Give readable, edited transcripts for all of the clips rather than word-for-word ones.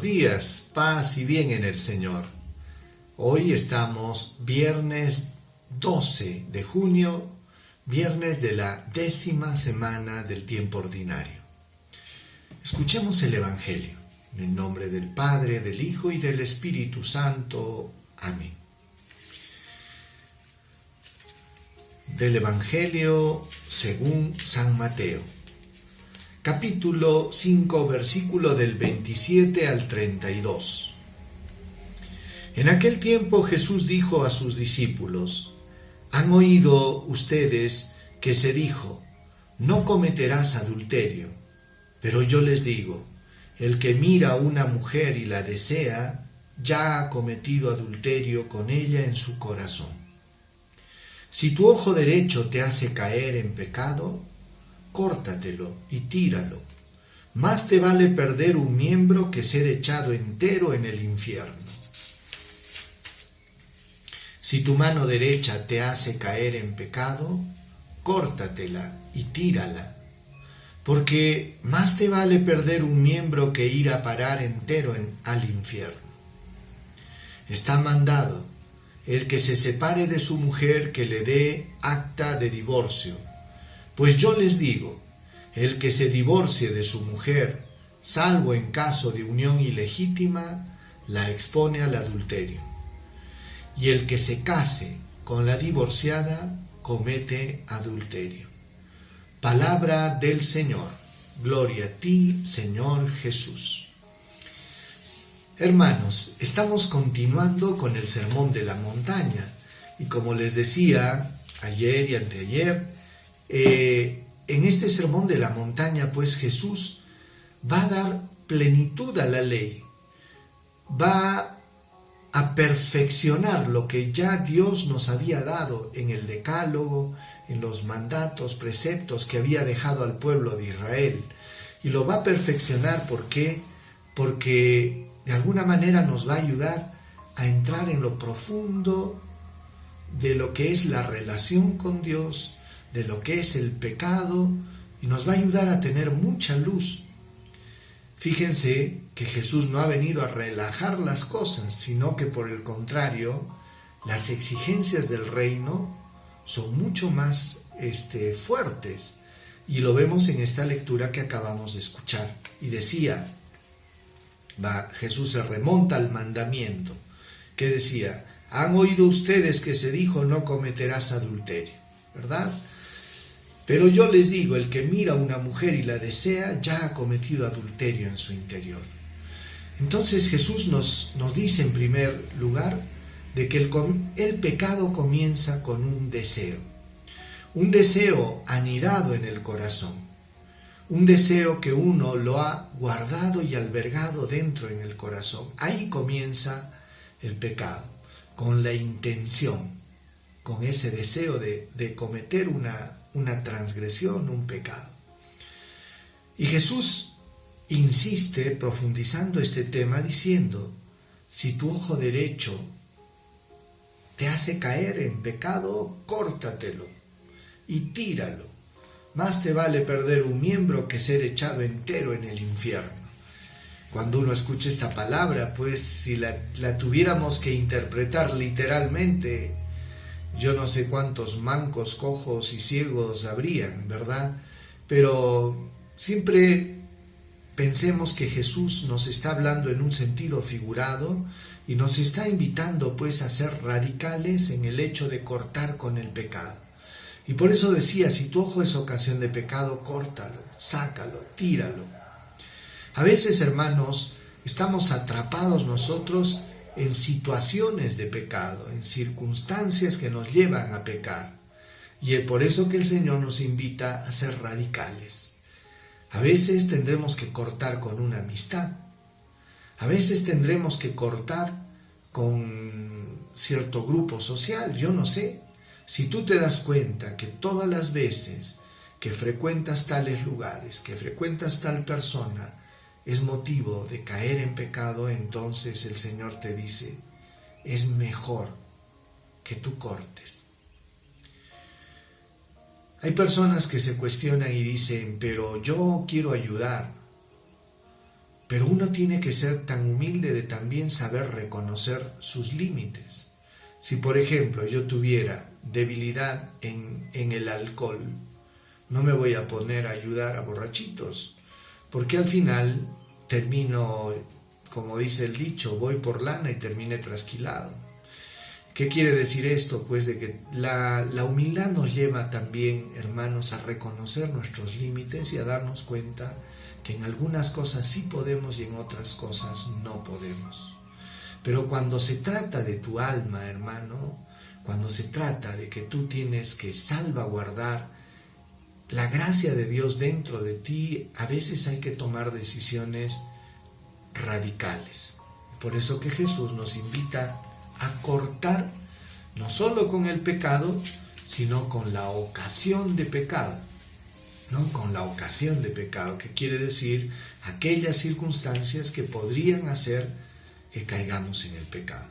buenos días, paz y bien en el Señor. Hoy estamos viernes 12 de junio, viernes de la 10ª semana del tiempo ordinario. Escuchemos el Evangelio, en el nombre del Padre, del Hijo y del Espíritu Santo. Amén. Del Evangelio según San Mateo. Capítulo 5, versículo del 27 al 32. En aquel tiempo Jesús dijo a sus discípulos: ¿Han oído ustedes que se dijo, no cometerás adulterio? Pero yo les digo, el que mira a una mujer y la desea, ya ha cometido adulterio con ella en su corazón. Si tu ojo derecho te hace caer en pecado, córtatelo y tíralo. Más te vale perder un miembro que ser echado entero en el infierno. Si tu mano derecha te hace caer en pecado, córtatela y tírala. Porque más te vale perder un miembro que ir a parar entero al infierno. Está mandado: el que se separe de su mujer, que le dé acta de divorcio. Pues yo les digo, el que se divorcie de su mujer, salvo en caso de unión ilegítima, la expone al adulterio. Y el que se case con la divorciada, comete adulterio. Palabra del Señor. Gloria a ti, Señor Jesús. Hermanos, estamos continuando con el Sermón de la Montaña. Y como les decía ayer y anteayer, en este Sermón de la Montaña, pues Jesús va a dar plenitud a la ley, va a perfeccionar lo que ya Dios nos había dado en el Decálogo, en los mandatos, preceptos que había dejado al pueblo de Israel. Y lo va a perfeccionar, ¿por qué? Porque de alguna manera nos va a ayudar a entrar en lo profundo de lo que es la relación con Dios, de lo que es el pecado, y nos va a ayudar a tener mucha luz. Fíjense que Jesús no ha venido a relajar las cosas, sino que por el contrario, las exigencias del reino son mucho más fuertes, y lo vemos en esta lectura que acabamos de escuchar. Y decía, Jesús se remonta al mandamiento, que decía: han oído ustedes que se dijo, no cometerás adulterio, ¿verdad? Pero yo les digo, el que mira a una mujer y la desea, ya ha cometido adulterio en su interior. Entonces Jesús nos dice en primer lugar de que el pecado comienza con un deseo anidado en el corazón, un deseo que uno lo ha guardado y albergado dentro en el corazón. Ahí comienza el pecado, con la intención, con ese deseo de cometer una transgresión, un pecado. Y Jesús insiste profundizando este tema diciendo: si tu ojo derecho te hace caer en pecado, córtatelo y tíralo. Más te vale perder un miembro que ser echado entero en el infierno. Cuando uno escucha esta palabra, pues si la tuviéramos que interpretar literalmente, yo no sé cuántos mancos, cojos y ciegos habrían, ¿verdad? Pero siempre pensemos que Jesús nos está hablando en un sentido figurado y nos está invitando pues a ser radicales en el hecho de cortar con el pecado. Y por eso decía, si tu ojo es ocasión de pecado, córtalo, sácalo, tíralo. A veces, hermanos, estamos atrapados nosotros en situaciones de pecado, en circunstancias que nos llevan a pecar. Y es por eso que el Señor nos invita a ser radicales. A veces tendremos que cortar con una amistad. A veces tendremos que cortar con cierto grupo social. Yo no sé. Si tú te das cuenta que todas las veces que frecuentas tales lugares, que frecuentas tal persona, es motivo de caer en pecado, entonces el Señor te dice: es mejor que tú cortes. Hay personas que se cuestionan y dicen: pero yo quiero ayudar, Pero uno tiene que ser tan humilde de también saber reconocer sus límites. Si por ejemplo yo tuviera debilidad en el alcohol, no me voy a poner a ayudar a borrachitos, porque al final termino, como dice el dicho, voy por lana y terminé trasquilado. ¿Qué quiere decir esto? Pues de que la humildad nos lleva también, hermanos, a reconocer nuestros límites y a darnos cuenta que en algunas cosas sí podemos y en otras cosas no podemos. Pero cuando se trata de tu alma, hermano, cuando se trata de que tú tienes que salvaguardar la gracia de Dios dentro de ti, a veces hay que tomar decisiones radicales. Por eso que Jesús nos invita a cortar no solo con el pecado, sino con la ocasión de pecado. ¿No? Con la ocasión de pecado, que quiere decir aquellas circunstancias que podrían hacer que caigamos en el pecado.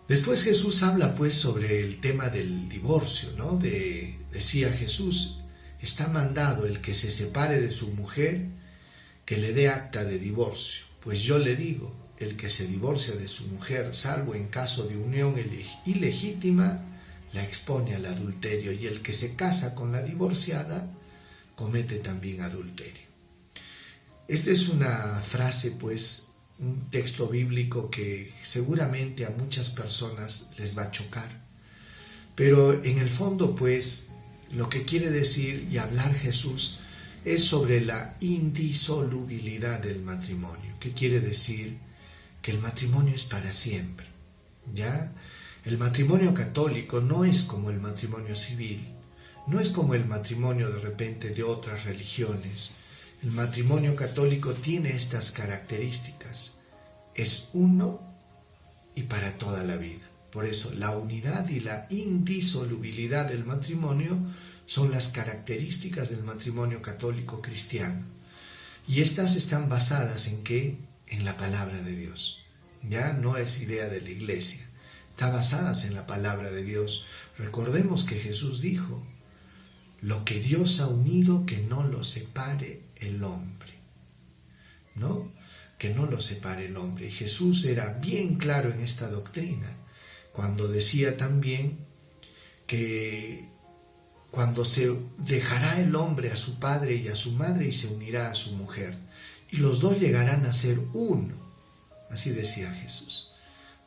Después Jesús habla pues sobre el tema del divorcio, ¿no? Decía Jesús, está mandado el que se separe de su mujer, que le dé acta de divorcio. Pues yo le digo, el que se divorcia de su mujer, salvo en caso de unión ilegítima, la expone al adulterio, y el que se casa con la divorciada comete también adulterio. Esta es una frase, pues, un texto bíblico que seguramente a muchas personas les va a chocar, pero en el fondo, pues, lo que quiere decir y hablar Jesús es sobre la indisolubilidad del matrimonio. ¿Qué quiere decir? Que el matrimonio es para siempre, ¿ya? El matrimonio católico no es como el matrimonio civil, no es como el matrimonio de repente de otras religiones. El matrimonio católico tiene estas características, es uno y para toda la vida. Por eso la unidad y la indisolubilidad del matrimonio son las características del matrimonio católico cristiano. Y estas están basadas ¿en qué? En la palabra de Dios. Ya no es idea de la iglesia. Está basadas en la palabra de Dios. Recordemos que Jesús dijo, lo que Dios ha unido, que no lo separe el hombre. ¿No? Que no lo separe el hombre. Y Jesús era bien claro en esta doctrina, cuando decía también que cuando se dejará el hombre a su padre y a su madre y se unirá a su mujer, y los dos llegarán a ser uno. Así decía Jesús.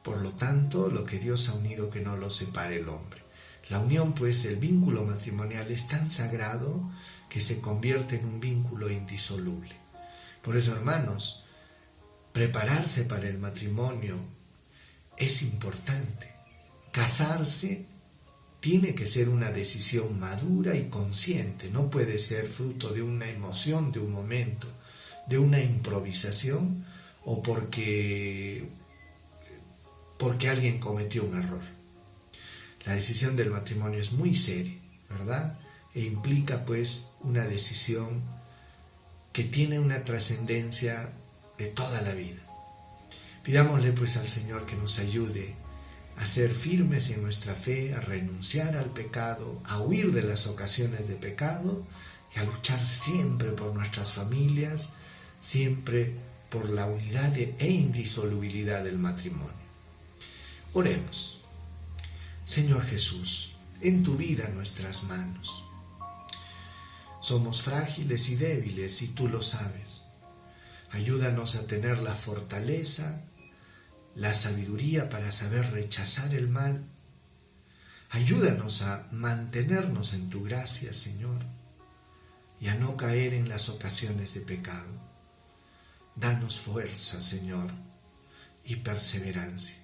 Por lo tanto, lo que Dios ha unido, que no lo separe el hombre. La unión, pues, el vínculo matrimonial es tan sagrado que se convierte en un vínculo indisoluble. Por eso, hermanos, prepararse para el matrimonio es importante. Casarse tiene que ser una decisión madura y consciente. No puede ser fruto de una emoción, de un momento, de una improvisación o porque alguien cometió un error. La decisión del matrimonio es muy seria, ¿verdad? E implica pues una decisión que tiene una trascendencia de toda la vida. Pidámosle pues al Señor que nos ayude a ser firmes en nuestra fe, a renunciar al pecado, a huir de las ocasiones de pecado y a luchar siempre por nuestras familias, siempre por la unidad e indisolubilidad del matrimonio. Oremos. Señor Jesús, en tu vida nuestras manos. Somos frágiles y débiles y tú lo sabes. Ayúdanos a tener la fortaleza, la sabiduría para saber rechazar el mal. Ayúdanos a mantenernos en tu gracia, Señor, y a no caer en las ocasiones de pecado. Danos fuerza, Señor, y perseverancia.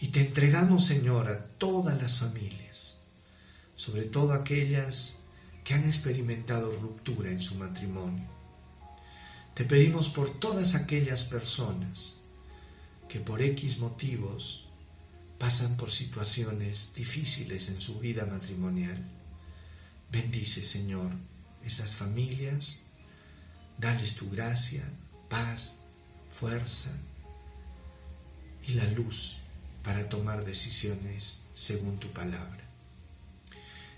Y te entregamos, Señor, a todas las familias, sobre todo aquellas que han experimentado ruptura en su matrimonio. Te pedimos por todas aquellas personas que por X motivos pasan por situaciones difíciles en su vida matrimonial. Bendice, Señor, esas familias, dales tu gracia, paz, fuerza y la luz para tomar decisiones según tu palabra.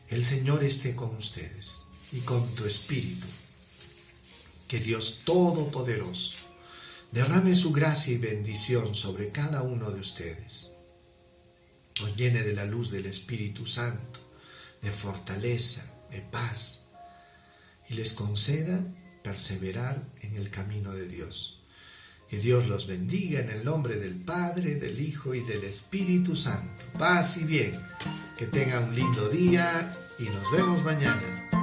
El Señor esté con ustedes y con tu espíritu. Que Dios Todopoderoso derrame su gracia y bendición sobre cada uno de ustedes. Os llene de la luz del Espíritu Santo, de fortaleza, de paz, y les conceda perseverar en el camino de Dios. Que Dios los bendiga en el nombre del Padre, del Hijo y del Espíritu Santo. Paz y bien. Que tengan un lindo día y nos vemos mañana.